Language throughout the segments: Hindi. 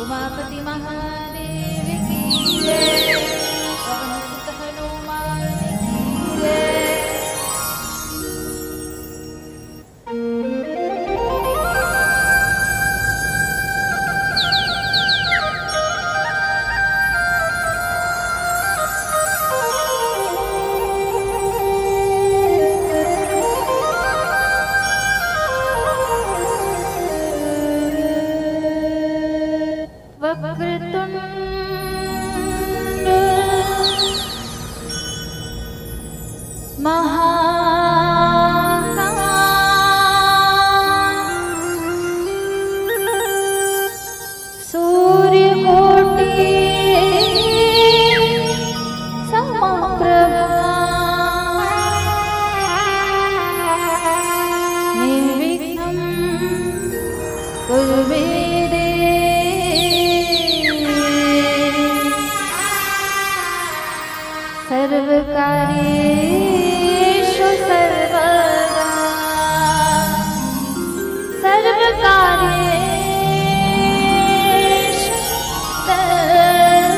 उमापति महादेव की जय। पवन सुत हनुमान की जय। वक्रतुंड सूर्यकोटि समप्रभा निर्विघ्नं कुरु मे सर्वकार्येषु सर्वदा सर्वकार्येषु सर्वदा।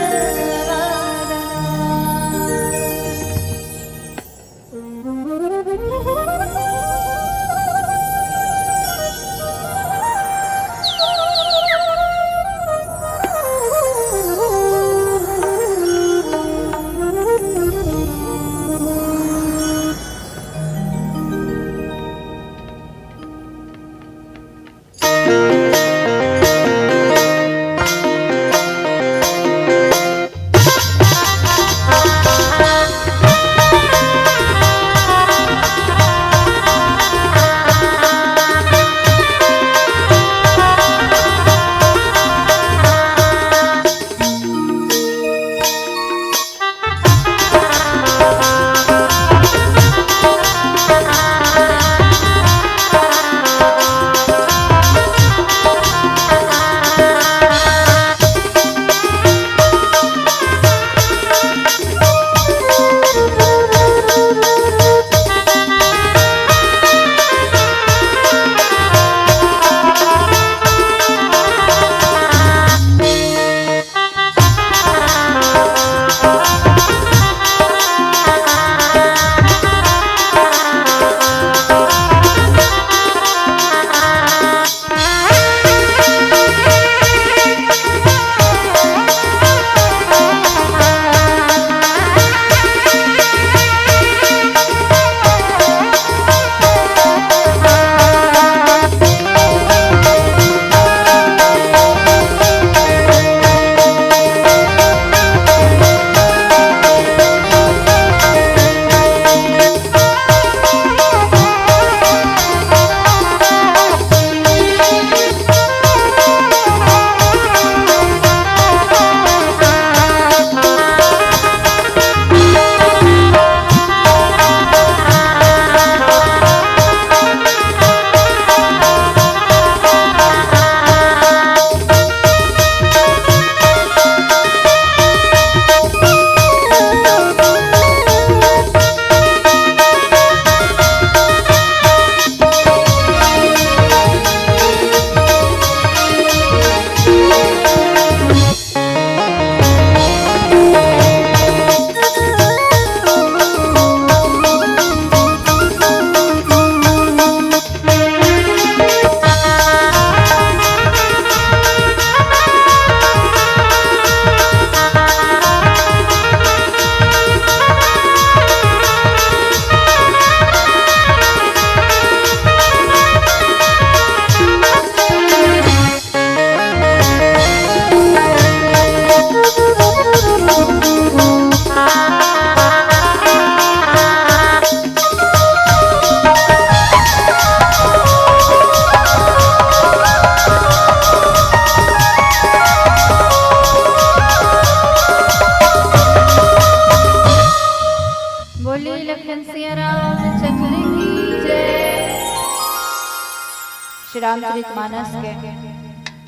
श्री रामचरितमानस के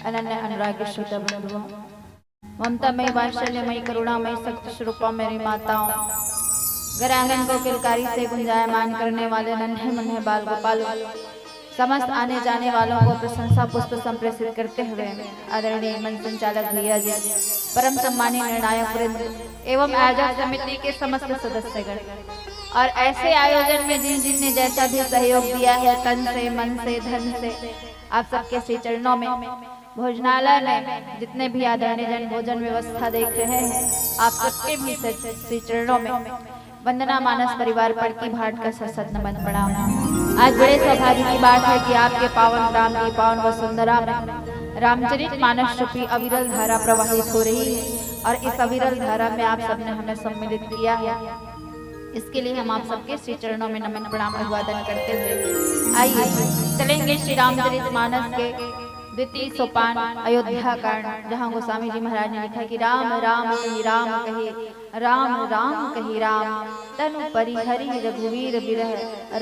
अनन्य अनुरागी श्रोता बंधुओं, ममतामयी वात्सल्यमयी करुणामयी शक्ति स्वरूपा मेरी माताओं, घर आंगन को किलकारी से गुंजायमान करने वाले नन्हे मुन्ने बाल गोपाल समस्त आने जाने वालों को प्रशंसा पुष्प संप्रेषित करते हुए आदरणीय मंच संचालक भैया जी, परम सम्मानीय निर्णायक वृंद एवं आयोजक समिति के समस्त सदस्यगण और ऐसे आयोजन में जिन जिन ने जैसा भी सहयोग दिया है तन से मन से धन से, आप सबके श्री चरणों में, भोजनालय में जितने भी आदरणीय जन भोजन व्यवस्था देख रहे हैं आप सबके भी श्री चरणों में वंदना मानस परिवार पर की भाट का सशत नमन प्रणाम। आज बड़े सौभाग्य की बात है कि आपके पावन राम की पावन वसुंधरा में रामचरित मानस रूपी अविरल धारा प्रवाहित हो रही है और इस अविरल धारा में आप सबने हमें सम्मिलित किया है। इसके लिए हम आप सबके श्री चरणों में नमन प्रणाम अभिवादन करते हुए आइए चलेंगे श्री रामचरित मानस के द्वितीय सोपान अयोध्या कांड, जहाँ गोस्वामी जी महाराज ने लिखा कि राम राम कही राम कहे, राम राम कही राम, तनु परिहरि रघुवीर विरह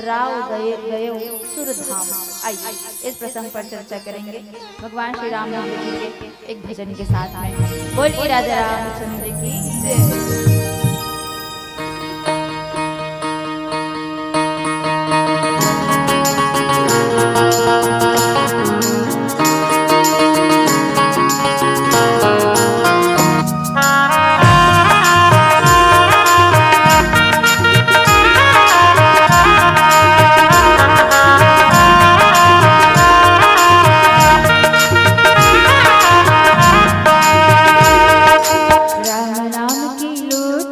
राव गए गयो सुरधाम। आइए इस प्रसंग पर चर्चा करेंगे भगवान श्री राम जी के एक भजन के साथ में। बोलिए राजा रामचंद्र की जय। राम नाम की लो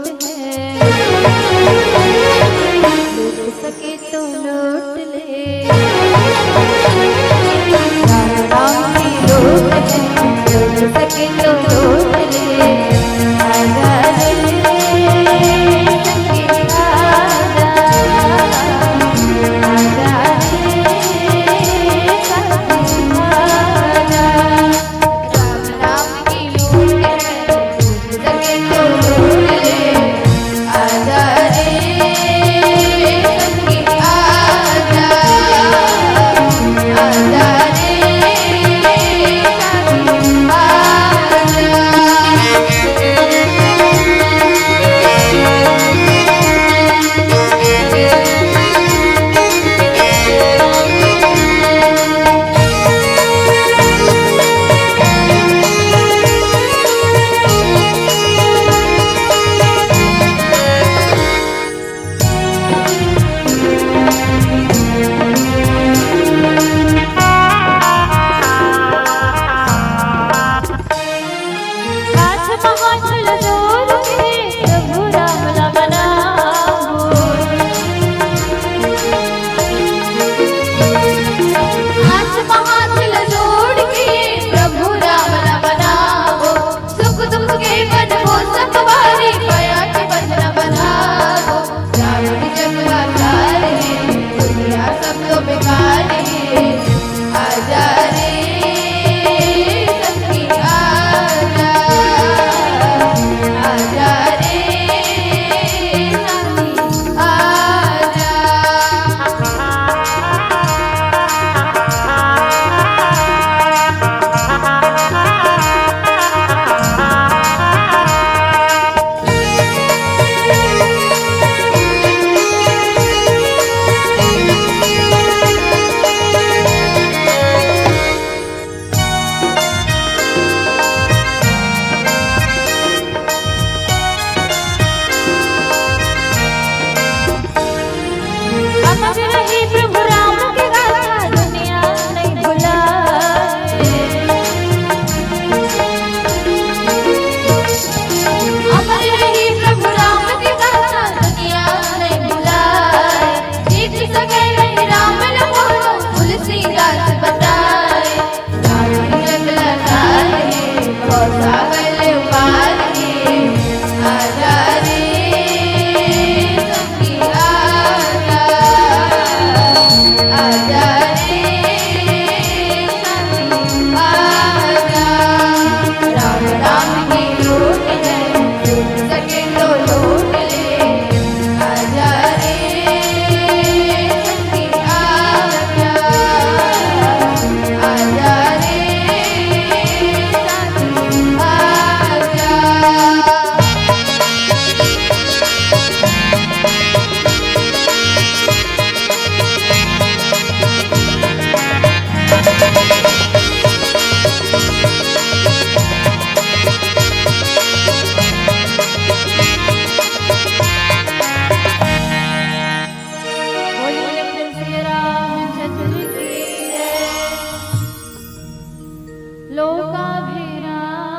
लोकाभिरामं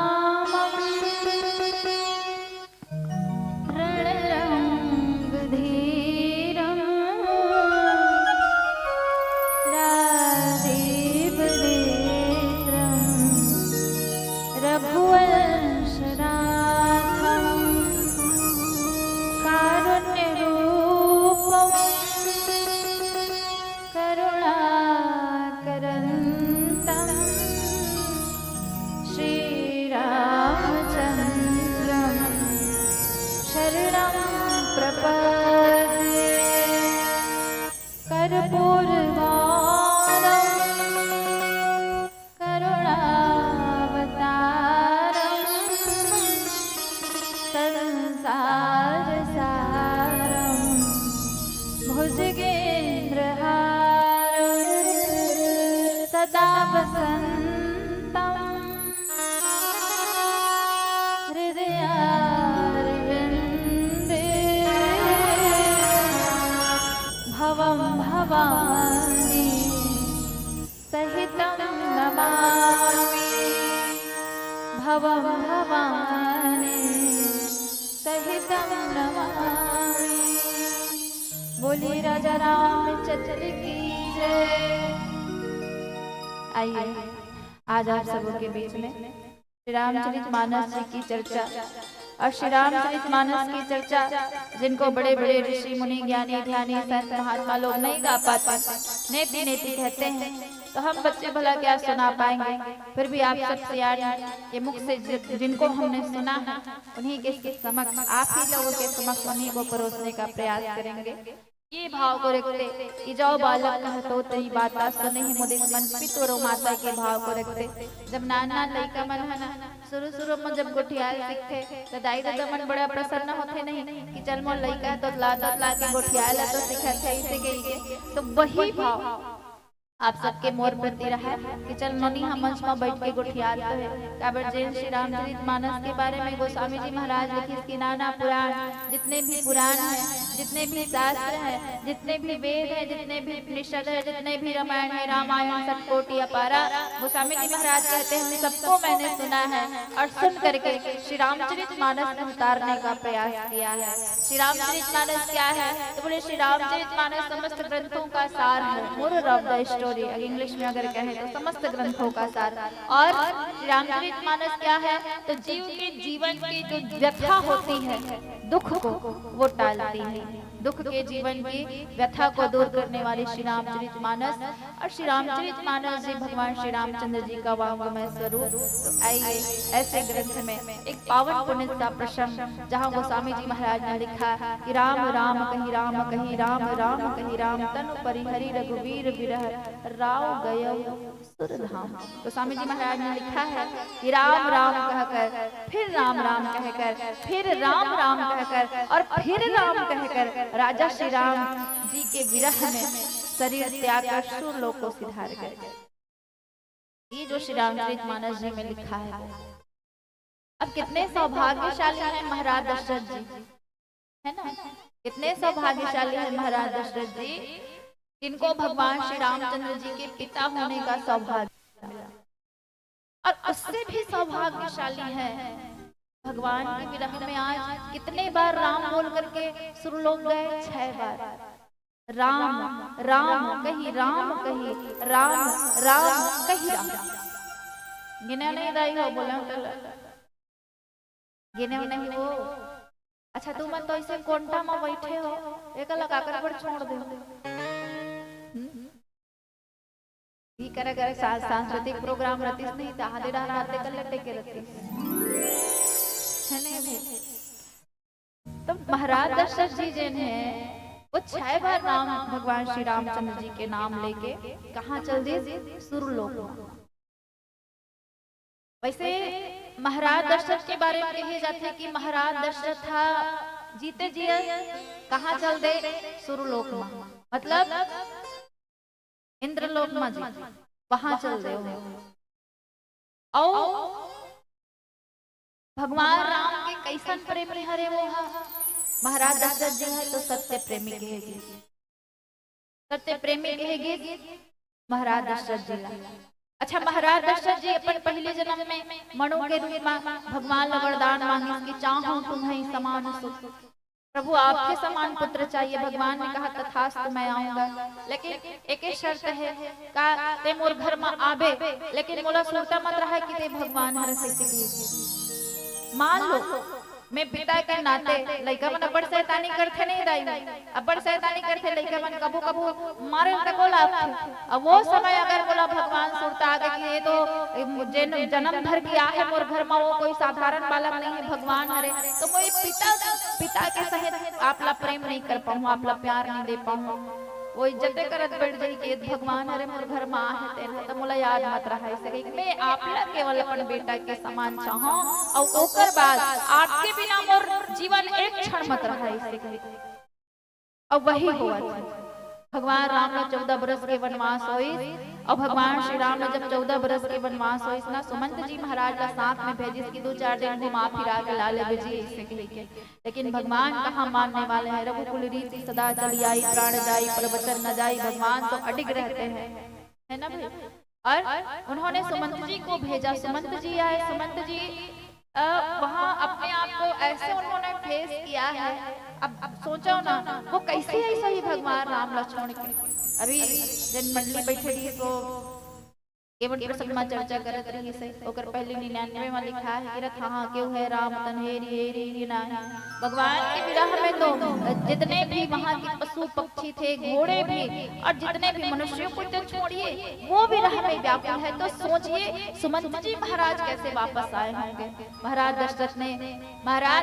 रणरङ्गधीरं राजीवनेत्रं रघुवंशनाथं कारुण्यरूपं करुणाकरन्तं श्रीरामचन्द्रं शरणं प्रपद्ये। कर्पूरगानं करुणावतारं संसारसारं भुजगेन्द्रहारं सदा वसन्तं हृदयारविन्दे भवं भवानी सहितं नमामि। भवं भवानी सहितं नमामि। बोलिए राजा रामचंद्र की जय। आइए आज आप सबों के बीच में श्री रामचरितमानस जी की चर्चा और श्री रामचरितमानस की चर्चा जिनको बड़े बड़े ऋषि मुनि ज्ञानी ध्यानी संत महात्मा लोग नहीं गा पाते, नेति नेति कहते हैं, तो हम बच्चे भला क्या सुना पाएंगे। फिर भी आप सबसे यार के मुख से जिनको हमने सुना है उन्हीं के समक्ष, आप ही लोगों के समक्ष उन्हीं को परोसने का प्रयास करेंगे। ये भाव को रखते कि जाओ बालक कहतो तेरी बात सुने ही मुदित मन पितरो माता के भाव को रखते। जब नाना लइका मन है ना शुरू में जब गोठियाल सीखते तो दाई दादा मन बड़ा प्रसन्न होते नहीं कि चल मोर लइका तो ला के गोठियाल तो सिखाते इसे के तो वही भाव आप सबके मोर प्रति रहा कि चल ननी हम मंच में बैठ के गोठियाल तो है। काबर जैन श्री रामचरितमानस के बारे में गोस्वामी जी महाराज लिखी कि नाना पुराण, जितने भी पुराण है, जितने भी शास्त्र है, जितने भी वेद है, जितने भी उपनिषद है, जितने भी रामायण है, रामायण सतकोटि अपारा, गोस्वामी जी महाराज कहते हैं सबको मैंने सुना है और सुन करके श्री रामचरितमानस में उतारने का प्रयास किया है। श्री रामचरितमानस क्या है तो बोले श्री रामचरितमानस समस्त ग्रंथों का सार है, moral of the story English में अगर कहें तो समस्त ग्रंथों का सार। और रामचरितमानस क्या है तो जीव के जीवन की जो व्यथा होती है, दुख को वो टालती है, दुख के जीवन की व्यथा को दूर करने वाली श्री रामचरितमानस। और श्री रामचरितमानस जी भगवान श्री रामचंद्र जी का वांगमय स्वरूप। तो आइए ऐसे ग्रंथ में एक पावन पुण्य का प्रसंग जहाँ गोस्वामी जी महाराज ने लिखा कि राम राम कही राम कही राम राम कही राम तनु परिहरि रघुवीर विरह राव गयो सुरधाम। गोस्वामी जी महाराज ने लिखा है कि राम राम कहकर फिर राम राम कहकर फिर राम राम कहकर और फिर राम कहकर राजा श्री राम जी के विरह में शरीर त्याग कर सुरलोक को सिधार कर। ये जो श्री रामचरितमानस जी में लिखा है। अब कितने सौभाग्यशाली हैं महाराज दशरथ जी, है ना, कितने सौभाग्यशाली हैं महाराज दशरथ जी जिनको भगवान श्री रामचंद्र जी के पिता होने का सौभाग्य मिला। और उससे भी सौभाग्यशाली है भगवान के विरह में आज कितने बार राम बोल करके सुरलोक गए, 6 बार। राम राम कही राम कही राम राम कही राम। गिने नहीं दाई हो बोला गिने नहीं हो। अच्छा तुम तो ऐसे कोंटा में बैठे हो एक लगाकर पर छोड़ दे। सांस्कृतिक प्रोग्राम रतीस नहीं था हादे रात कल लट्टे के रतीस है नहीं। तो महाराज दशरथ जी जिन्हें वो 6 बार राम भगवान श्री रामचंद्र जी के नाम लेके कहाँ चल दिए सुरलोक। वैसे महाराज दशरथ के बारे में कहे जाते हैं कि महाराज दशरथ था जीते जी कहाँ चल दे सुरलोक में, मतलब इंद्रलोक में जी वहां चल दे। और भगवान राम के कैसन प्रेमी हरे वो महाराज दशरथ जी है तो सत्य प्रेमी कहेगी, सत्य प्रेमी कहेगी महाराज दशरथ जी। अच्छा, महाराज दशरथ जी अपन पहले जन्म में मनु के रूप में भगवान ने वरदान मांगे कि चाहो तुम्हें समान सुख, प्रभु आपके समान पुत्र चाहिए। भगवान ने कहा तथास्तु मैं आऊंगा, लेकिन एक ही शर्त है का ते मोर घर में आबे, लेकिन मोला सोचता मत रहा कि ते भगवान हर से मान लो मैं पिता के नाते लइका मन अब्बड़ शैतानी करथे नहीं दाई, अब्बड़ शैतानी करथे लइका मन कबो कबो मारे तको ला। अब वो समय अगर बोला भगवान सुरता आगे कि ये तो जन्म भर किया है मोर घर में, वो कोई साधारण बालक नहीं है, भगवान हरे, तो मैं पिता के सहित आपला प्रेम नहीं कर पाऊँ, आपला प्यार नहीं दे पाऊँ, वो इज्जत करत बैठ जाई कि भगवान हरे मोर घर में आहे तेन तो मोला याद मत रहा ऐसे कि मैं आपला केवल अपन बेटा के समान चाहूं और ओकर बाद आपके बिना मोर जीवन एक क्षण मत रहा ऐसे कि और वही हुआ। भगवान राम ने 14 बरस के वनवास होई और भगवान श्री राम ने जब 14 बरस के वनवास होई ना सुमंत जी महाराज का साथ में भेजी कि 2-4 दिन घुमा फिरा के लाले भेजी ऐसे के, लेकिन भगवान कहाँ मानने वाले हैं। रघुकुल रीति सदा चली आई, प्राण जाई पर वचन न जाई, भगवान तो अडिग रहते हैं, है ना भाई। और उन्होंने सुमंत जी को भेजा, सुमंत जी आए, सुमंत जी वहां अपने आप को ऐसे उन्होंने फेस किया है। अब सोचो ना वो कैसे ऐसा ही भगवान राम लक्ष्मण के अभी जन मंडली बैठे रही तो केवल प्रसंग में चर्चा करत रही से ओकर पहले 99 में लिखा है कि रथ हां क्यों है राम तन हेरी ना। भगवान के विरह में तो जितने भी वहां के पशु पक्षी थे, घोड़े भी और जितने भी मनुष्यों को तो छोड़िए वो विरह में व्याकुल है। तो सोचिए सुमंत जी महाराज कैसे वापस आए होंगे। महाराज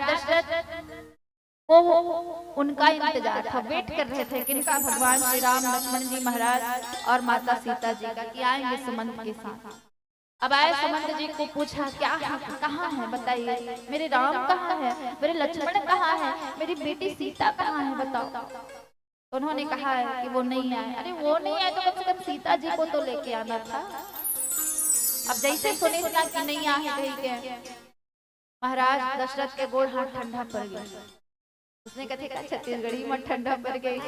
दशरथ वो उनका इंतजार था, वेट कर रहे थे किनका, भगवान श्री राम लक्ष्मण जी महाराज और माता सीता जी का कि आएंगे सुमंत के साथ। अब आए सुमंत जी को पूछा क्या है, कहाँ है बताइए, मेरे राम कहाँ है, मेरे लक्ष्मण कहाँ है, मेरी बेटी सीता कहाँ है बताओ। तो उन्होंने कहा है कि वो नहीं आए। अरे वो नहीं आए तो कम से कम सीता जी को तो लेके आना था। अब जैसे सुनी कि नहीं आए महाराज दशरथ के गोड़ हाथ ठंडा पड़ गया। उसने कथे का छत्तीसगढ़ी में ठंडा पड़ गई।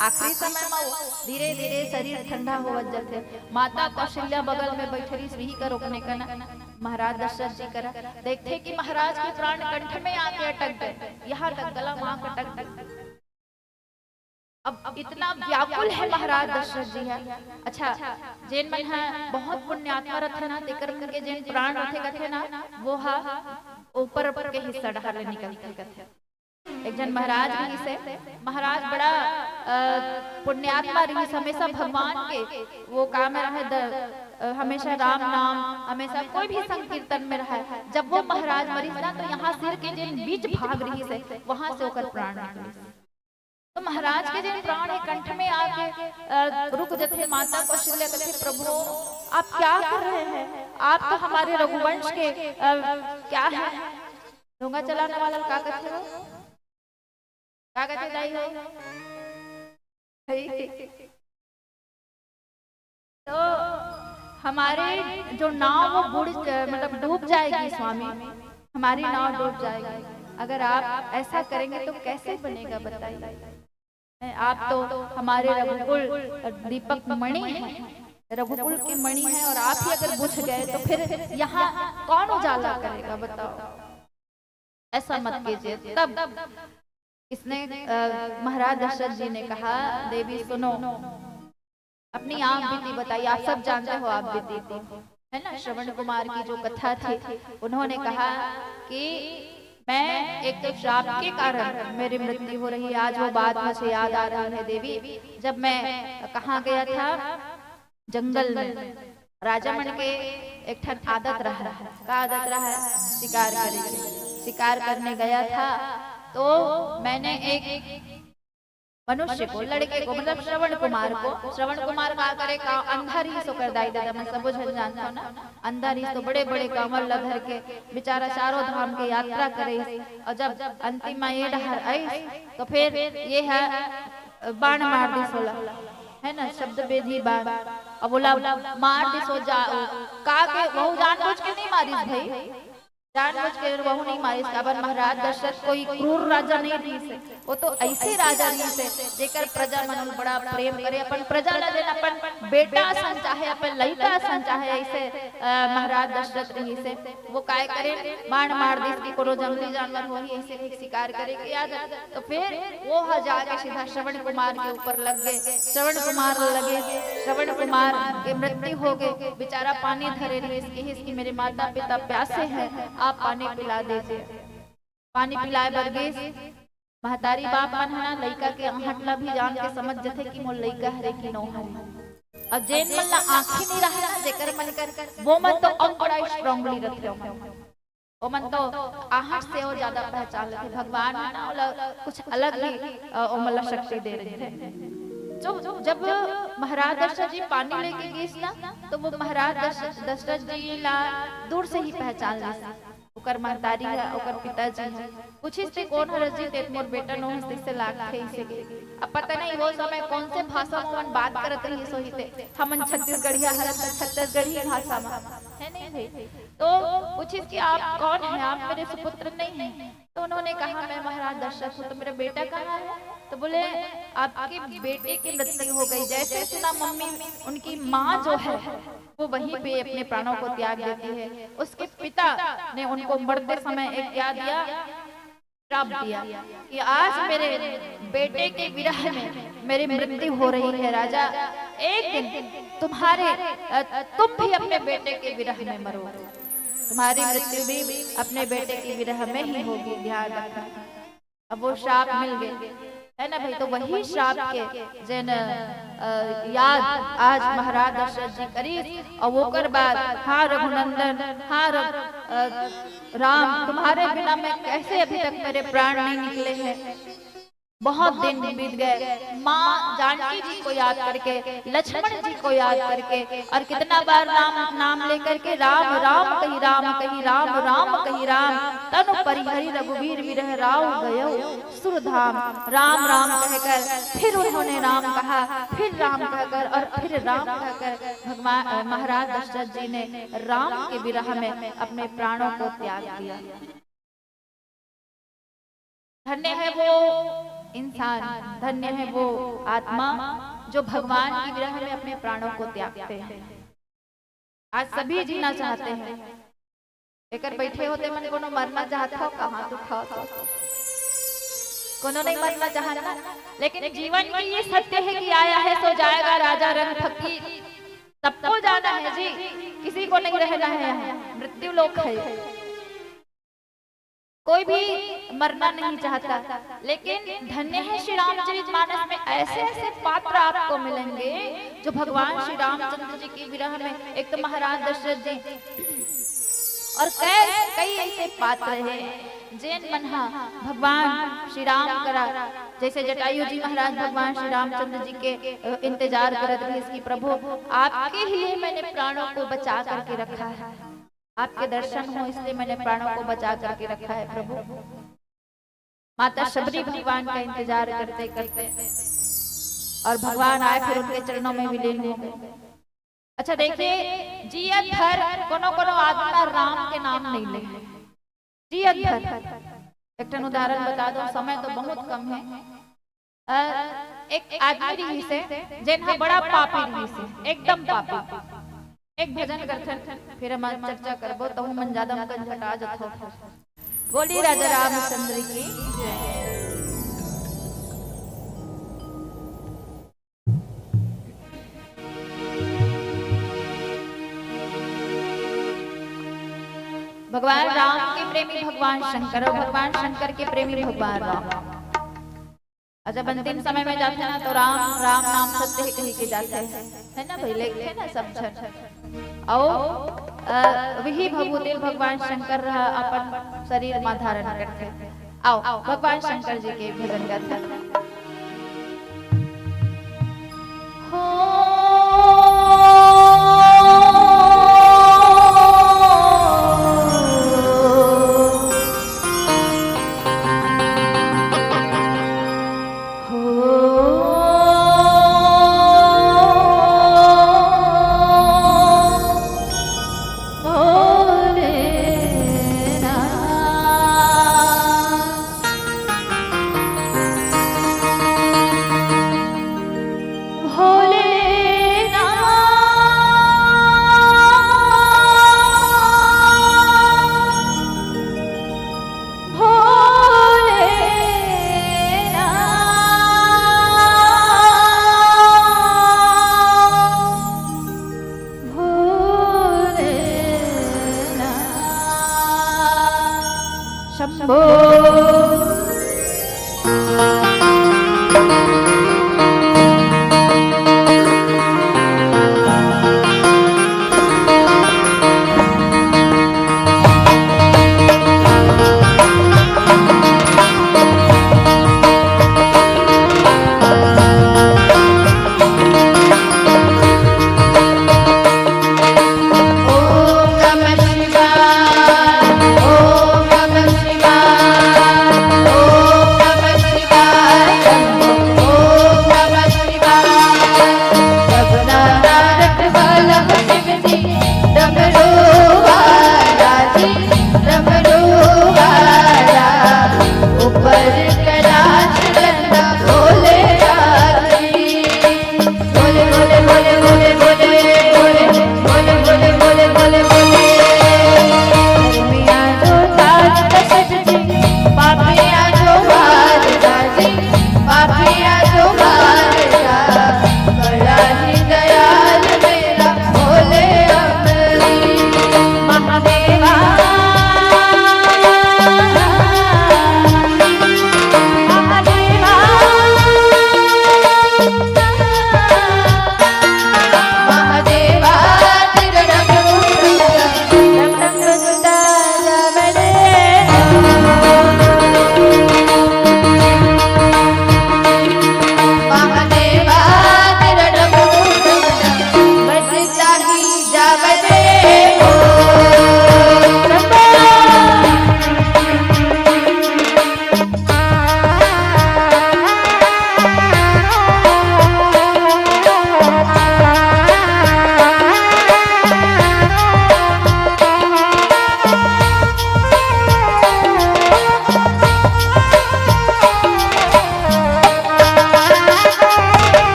आखिरी समय में धीरे धीरे शरीर ठंडा हो जाते। माता कौशल्या बगल में बैठरी सुही का रोकने का ना महाराज दशरथ जी करा देखते कि महाराज के प्राण कंठ में आके अटक गए, यहाँ तक गला वहां अटक गए। अब इतना व्याकुल है महाराज दशरथ जी है। अच्छा जैन मन है बहुत पुण्यात्मा रथे ना तेकर मन के जैन प्राण रथे कथे ना वो हा ऊपर के हिस्सा डहार निकलते कथे। एक जन महाराज रही से महाराज बड़ा पुण्यात्मा रही, हमेशा भगवान के वो काम रहे, हमेशा राम नाम, हमेशा कोई भी संकीर्तन में रहा। जब वो महाराज मरी ना तो यहाँ सिर के जिन बीच भाग रही से वहां से होकर प्राण निकले। तो महाराज के जिन प्राण है कंठ में आके रुक जाते। माता कौशल्या कहते प्रभु आप क्या कर रहे हैं, आप तो हमारे रघुवंश के क्या है ढोंगा चलाने वाला क्या कहते हो, क्या कहते दाई हो। तो हमारे जो नाव वो बुड़ मतलब डूब जाएगी स्वामी, हमारी नाव डूब जाएगी। अगर आप ऐसा करेंगे तो कैसे बनेगा बताइए। आप तो हमारे रघुकुल दीपक मणि है, रघुकुल की मणि है, और आप ही अगर बुझ गए तो फिर यहाँ कौन उजाला करेगा बताओ। ऐसा मत कीजिए। तब इसने महाराज दशरथ जी ने कहा देवी सुनो, अपनी आप बीती बताइए। आप सब जानते हो आप बीती को, है ना। श्रवण कुमार की जो कथा थी उन्होंने कहा कि मैं एक तो श्राप के कारण मेरी मृत्यु हो रही है। आज वो बात मुझे याद आ रही है देवी, जब मैं कहाँ गया था जंगल में, राजा मन के एक ठन आदत रहा, का आदत रहा शिकार करेंगे, शिकार करने गया था। तो मैंने एक मनुष्य को, लड़के को, मतलब श्रवण कुमार का करे का अंधार ही सो कर दाई दादा मैं सब जानता हूँ ना। अंधार ही तो बड़े बड़े कमल लधर के बेचारा चारों धाम के यात्रा करे, और जब अंतिम में ये डहर आई तो फिर ये है बाण मार दी सोला, है ना, शब्द बेधी बाण। अब बोला मार दी सो जा का के वो जानबूझ के नहीं मारी भाई, जानबूझ के बहू नहीं मारी। काबर महाराज दशरथ कोई क्रूर राजा नहीं रही से, वो तो ऐसे राजा रही से जेकर प्रजा मन बड़ा प्रेम करे, अपन प्रजा ला देना, अपन बेटा सन चाहे, अपन लड़का सन चाहे, ऐसे महाराज दशरथ रही से। वो काय करे, बाण मार दी कि कोनो जंगली जानवर हो ही ऐसे एक शिकार करे के आ जाए, तो फिर वो जाके सीधा श्रवण कुमार के ऊपर लग गए। श्रवण कुमार लगे, श्रवण कुमार के मृत्यु हो गए। बेचारा पानी धरे रहे, इसकी मेरे माता पिता प्यासे हैं, आप पानी पिला दीजिए। पानी पिलाए बरगेस महतारी बाप मन है ना, लइका के हटला भी जान के समझ जथे कि मोर लइका हरे कि नो हरे। अब जेन मन ला आंखें नहीं रहे ना, जेकर मन कर वो मन तो और बड़ा स्ट्रांगली रखे हो, वो मन तो आहट से और ज्यादा पहचान लेते। भगवान ना वाला कुछ अलग ही ओ मला शक्ति दे रहे थे। जो जब महाराज दशरथ जी पानी लेके गए ना, तो वो महाराज दशरथ जी ला दूर से ही पहचान ली। ओकर महतारी है, ओकर पिताजी है। पूछिस ते कौन हरस जी, ते मोर बेटा नो हस्ते से लाग थे इसे के। अब पता नहीं वो समय कौन से भाषा में मन बात करत रही सो हिते, हमन छत्तीसगढ़िया हरत छत्तीसगढ़ी भाषा में है नहीं भाई। तो पूछिस कि आप कौन है, आप मेरे सुपुत्र नहीं हैं। तो उन्होंने कहा मैं महाराज दशरथ हूँ। तो मेरा बेटा कहाँ है? तो बोले आपके बेटे की मृत्यु हो गई। जैसे सुना मम्मी, उनकी माँ जो है वो वहीं पे अपने प्राणों को त्याग देती है। उसके पिता ने उनको मरते समय एक क्या दिया, श्राप दिया कि आज मेरे बेटे के विरह में मेरी मृत्यु हो रही है। राजा एक दिन तुम भी अपने बेटे के विरह में मरोगे, तुम्हारी मृत्यु भी अपने बेटे के विरह में ही होगी, ध्यान रखना। अब वो श्राप मिल गए है ना भाई। तो वही श्राप के जन याद आज महाराज दशरथ जी करी। और वो कर बाद, हाँ रघुनंदन, हाँ राम, तुम्हारे बिना मैं कैसे अभी तक मेरे प्राण नहीं निकले हैं। बहुत दिन बीत गए। माँ जानकी जी को याद करके, लक्ष्मण जी को याद करके, और कितना बार राम नाम लेकर के राम राम कही राम कही राम राम कही राम, तनु परिहरि रघुवीर विरह राव गयो सुरधाम। राम राम कहकर फिर उन्होंने राम कहा, फिर राम कहकर और फिर राम कहकर भगवान महाराज दशरथ जी ने राम के विरह में अपने प्राणों को त्याग दिया। धन्य है वो इंसान, धन्य है वो आत्मा जो भगवान की विरह में अपने प्राणों को त्यागते हैं। आज सभी जीना चाहते हैं, लेकर बैठे होते मन कोनो मरना चाहता हो, कहाँ तो खा कोनो नहीं मरना चाहता। लेकिन जीवन की ये सत्य है कि आया है सो जाएगा, राजा रंग फकीर सबको जाना है जी, किसी को नहीं रहना है। मृत्यु लोक है, कोई भी मरना नहीं चाहता। लेकिन धन्य है श्री रामचरितमानस में ऐसे ऐसे पात्र आपको मिलेंगे जो भगवान श्री रामचंद्र जी की विरह में, एक तो महाराज दशरथ जी और कई ऐसे पात्र हैं जैन मनहा भगवान श्री राम करा। जैसे जटायु जी महाराज भगवान श्री रामचंद्र जी के इंतजार करत रहे कि प्रभु आपके ही लिए मैंने प्राणों को बचा करके रखा है, आपके दर्शन हो इसलिए मैंने प्राणों को बचा करके रखा है प्रभु। माता शबरी भगवान का इंतजार करते करते और भगवान आए, फिर उनके चरणों में विलीन हो गए। अच्छा देखिए, जियत भर कोनो आदमी राम के नाम नहीं ले, जियत भर। एक उदाहरण बता दो, समय तो बहुत कम है। एक आदमी रही से जिन्हा बड़ा पापी रही से, एकदम पापी। एक भजन करथन, फिर हम चर्चा करबो तो मन ज्यादा मगन घटा जथो। बोली राजा रामचंद्र की जय। भगवान राम के प्रेमी भगवान शंकर और भगवान शंकर के प्रेमी भगवान राम। अच्छा अंतिम समय में जाते हैं ना तो राम राम नाम सत्य ही कही के जाते हैं, है ना भाई, लिखे ना सब छन। आओ वही भभूति भगवान शंकर अपन शरीर में धारण करते। आओ भगवान शंकर जी के भजन गाते हो। Hare शंभो। ओम नमः शिवाय, ओम नमः शिवाय।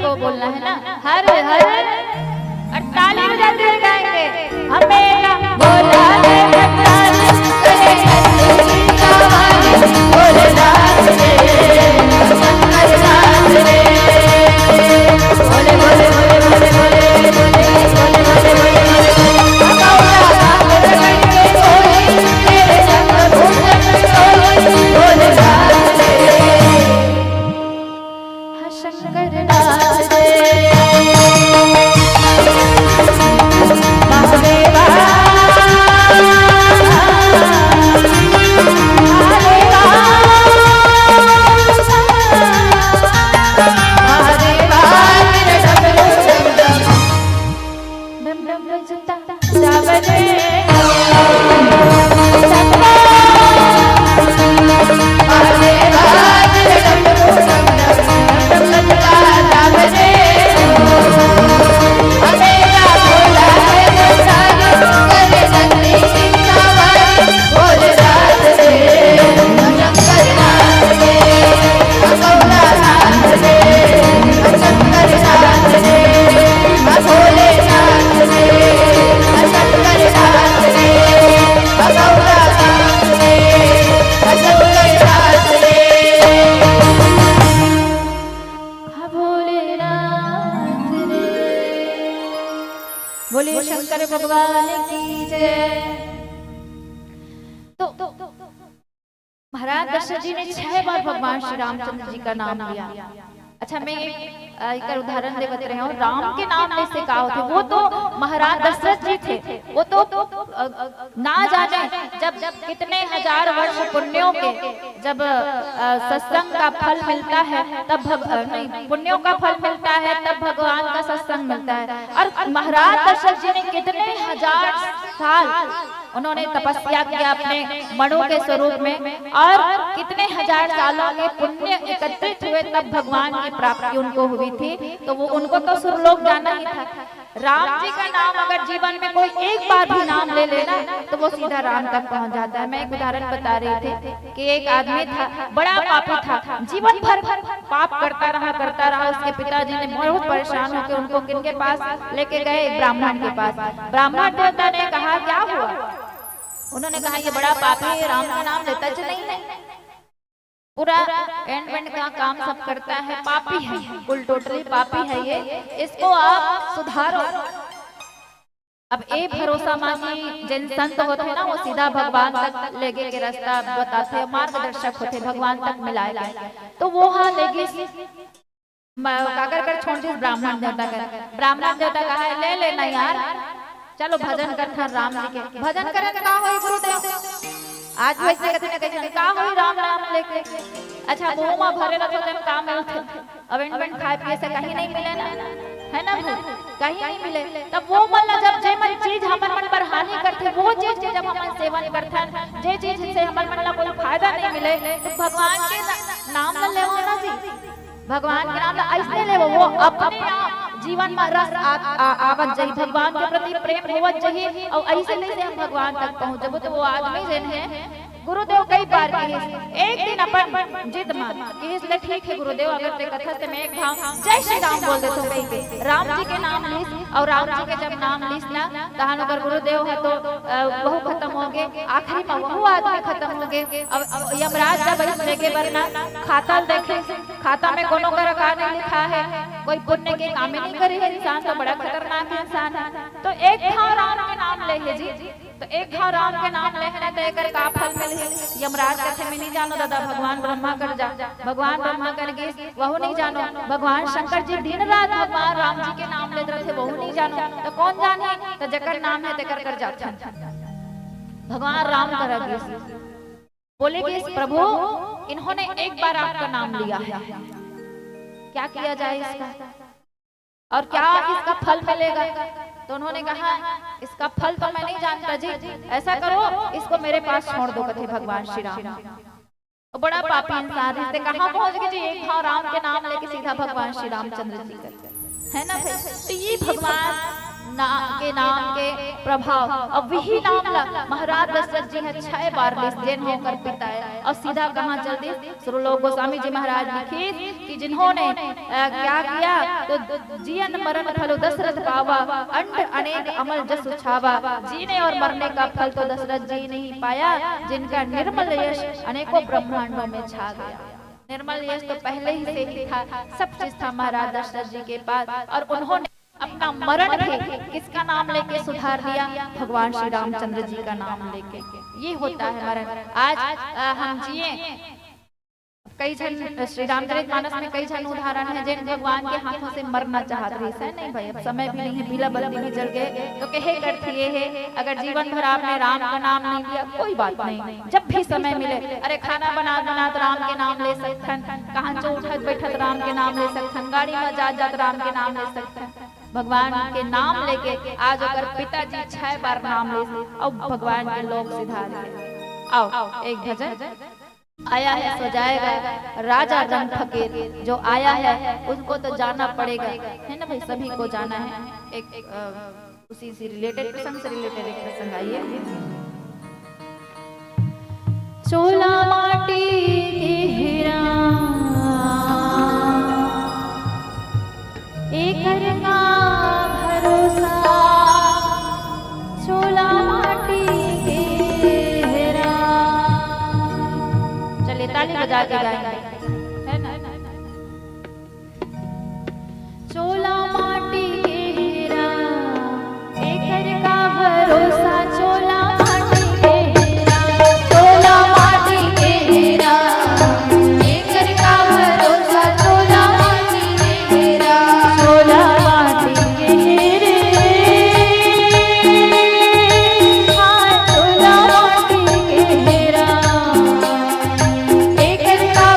को बोलना है ना, हर हर और ताली बजाते हुए गाएंगे। हमें ना बोला है भगवान करे बोले नाथ रे शंकर नाथ रे बोले बोले बोले बोले बोले बोले बोले बोले बोले शंकर नाथ रे महादेवा बोलिए शंकर भगवान की जय। तो महाराज दशरथ जी ने 6 बार भगवान श्री रामचंद्र जी का नाम लिया। अच्छा मैं एक उदाहरण दे बता रही हूँ। राम के नाम में से कहा होते, वो तो महाराज दशरथ जी थे, वो तो ना जाने जब कितने हजार वर्ष पुण्यों के जब सत्संग का फल मिलता है तब नहीं पुण्यों का फल मिलता है तब भगवान का सत्संग मिलता है। और महाराज दशरथ जी ने कितने हजार साल उन्होंने तपस्या किया अपने मणों के स्वरूप में, और कितने हजार सालों के पुण्य एकत्रित हुए तब भगवान की प्राप्ति उनको हुई थी। तो वो उनको तो सुरलोक जाना ही था। राम जी का नाम अगर जीवन में कोई एक बार भी नाम ले लेना तो वो सीधा राम तक पहुंच जाता है। मैं एक उदाहरण बता रही थी कि एक आदमी था, बड़ा पापी था, जीवन भर पाप करता रहा। उसके पिताजी ने बहुत परेशान होकर उनको किनके पास लेके गए, एक ब्राह्मण के पास। ब्राह्मण देवता ने कहा क्या हुआ? उन्होंने कहा ये बड़ा पापी है, राम का नाम लेता नहीं, पूरा एंड का काम सब करता है, पापी है, कुल टोटली पापी है ये, इसको आप सुधारो। अब एक भरोसा मांगी जिन संत होते ना वो सीधा भगवान तक लेके के रास्ता बताते, मार्गदर्शक होते, भगवान तक मिलाए। तो वो हाँ लेगी काकर कर छोड़ दी ब्राह्मण देवता का। ब्राह्मण देवता कहा ले लेना यार, चलो भजन करना राम जी के। भजन करे का हो गुरुदेव आज वैसे कहते न कहते का हो राम नाम लेके। अच्छा वो मां भरे रखो तो काम मिलते, अवेंटमेंट खाए पिए से कहीं नहीं मिले ना, है ना भाई, कहीं नहीं मिले। तब वो मन जब जे मन चीज हमर मन पर हानि करते, वो चीज के जब हम सेवन करथन, जे चीज से हमर मन ला कोई फायदा नहीं मिले तो भगवान के नाम न लेवो ना जी। भगवान के नाम ऐसे लेवो, वो अपने आप जीवन में रस आवत जाई, भगवान के प्रति प्रेम होवत चाहिए। और ऐसे कैसे हम भगवान तक पहुंचबो? तो वो आदमी जन है गुरुदेव कई बार कहे, एक दिन अपन जिद मान कि इसलिए ठीक है गुरुदेव अगर ते कथा से मैं एक भाव जय श्री राम बोल देतो कहीं पे राम जी के नाम लीस, और राम जी के जब नाम लीस ना तहां अगर गुरुदेव है तो वह खत्म हो गए, आखिरी में वो आदमी खत्म हो गए। अब यमराज जब इस लेके बरना खाता देखे, खाता में कोनो का रखा नहीं लिखा है, कोई पुण्य के काम नहीं करे है इंसान, तो बड़ा खतरनाक इंसान है। तो एक भाव राम के नाम ले है जी, तो एक भाव राम के नाम लेने तो एकर का फल मिले। यमराज कथे में नहीं जानो दादा, भगवान ब्रह्मा कर जा, भगवान ब्रह्मा कर गे वह नहीं जानो, भगवान शंकर जी दिन रात भगवान राम जी के नाम लेते रहे वह नहीं जानो, तो कौन जाने? तो जकर नाम है तेकर कर जाते भगवान राम करेंगे। बोले कि प्रभु इन्होंने एक बार आपका नाम लिया है, क्या किया जाए इसका और क्या इसका फल मिलेगा? तो उन्होंने कहा इसका फल तो मैं नहीं जानता जी, ऐसा करो इसको मेरे पास छोड़ दो, कथे भगवान श्री राम। तो बड़ा पापी इंसान है, कहाँ पहुंच गए जी? एक भाव राम के नाम लेके सीधा भगवान श्री रामचंद्र जी करते है ना भाई। तो ये भगवान के नाम के प्रभाव अब वही नाम ला महाराज दशरथ जी है 6 बार जिन होकर पिताए और सीधा कहाँ चल दी सुरलोक गोस्वामी जी महाराज लिखित कि जिन्होंने क्या किया तो जीवन मरण फल दशरथ पावा अंड अनेक अमल जस छावा जीने और मरने का फल तो दशरथ जी नहीं पाया जिनका निर्मल यश अनेकों ब्रह्मांडों में छा गया। निर्मल यश तो पहले ही से ही था, सब चीज था महाराज दशरथ जी के पास और उन्होंने अपना मरण भी किसका नाम लेके सुधार दिया, भगवान श्री रामचंद्र जी का नाम लेके। ये होता है मरण। आज हम जिए कई जन श्री रामचरितमानस में कई जन उदाहरण है जिन भगवान के हाथों से मरना चाहते हैं। नहीं भाई अब समय भी नहीं है, पीला बल्ली भी जल गए तो कहे करती है अगर जीवन भर आपने राम का नाम नहीं लिया कोई बात नहीं, जब भी समय मिले अरे खाना बना तो राम के नाम ले सकथन, कहाँ चो उठत बैठत राम के नाम ले सकथन, गाड़ी में जात राम के नाम ले सकथन। भगवान के नाम लेके आज अगर पिताजी 6 बार नाम ले अब भगवान के लोग सिधार आओ एक भजन आया है सो जाएगा राजा रंग फकीर, जो आया है उसको तो जाना पड़ेगा, है ना भाई, सभी को जाना है। एक उसी से रिलेटेड प्रसंग से रिलेटेड एक प्रसंग आइए। चोला माटी के हीरा एक का भरोसा, चोला माटी के हीरा। चलिए ताली बजा के गाएंगे, है ना। चोला माटी के हीरा एक का भरोसा, चोला माटी के हीरा, चोला माटी के हीरा एक का भरोसा, चोला माटी के हीरा, चोला माटी के हीरे, हाँ चोला माटी के हीरा एक का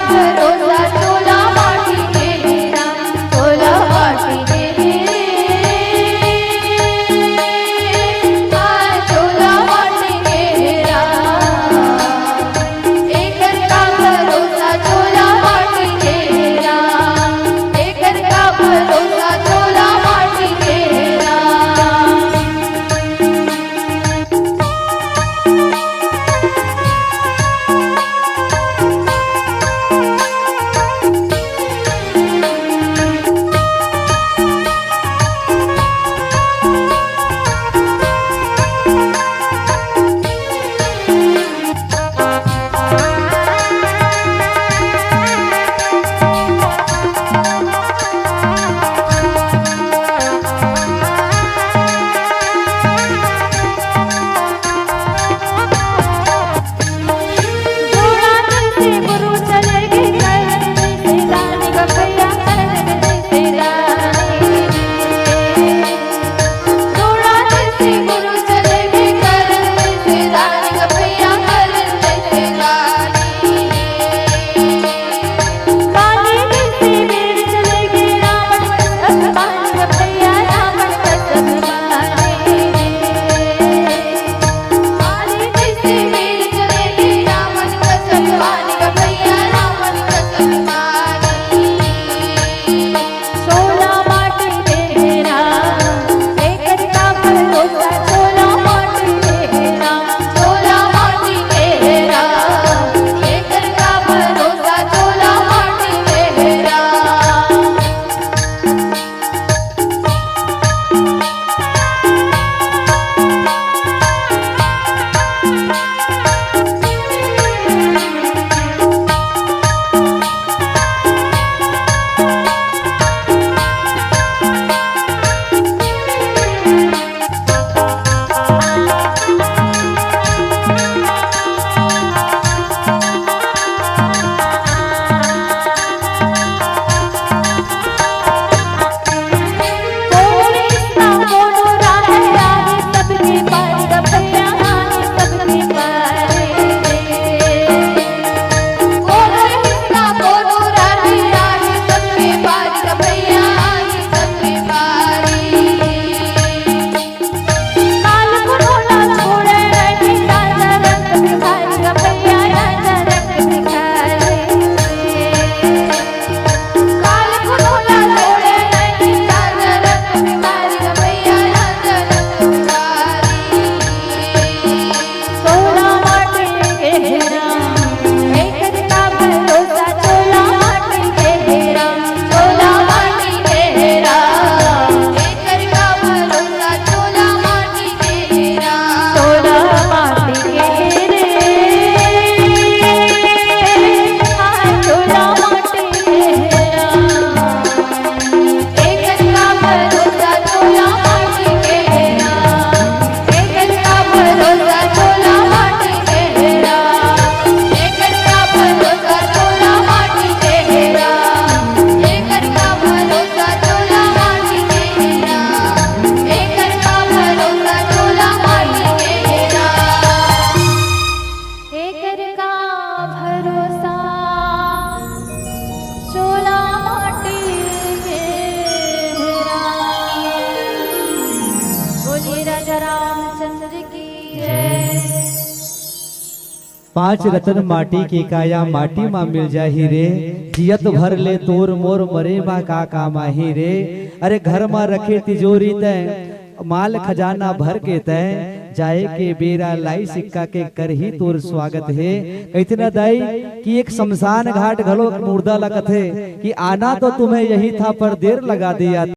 राजा रामचंद्र की जय। पांच रतन माटी की काया माटी माँ मिल जाही रे, जियत भर ले तोर मोर मरे माँ का काम आही रे। अरे घर माँ रखे तिजोरी तय माल खजाना भर के तय, जाए के बेरा लाई सिक्का के कर ही तोर स्वागत है। इतना दाई कि एक शमशान घाट घलो मुर्दा लगत है कि आना तो तुम्हें यही था पर देर लगा दिया।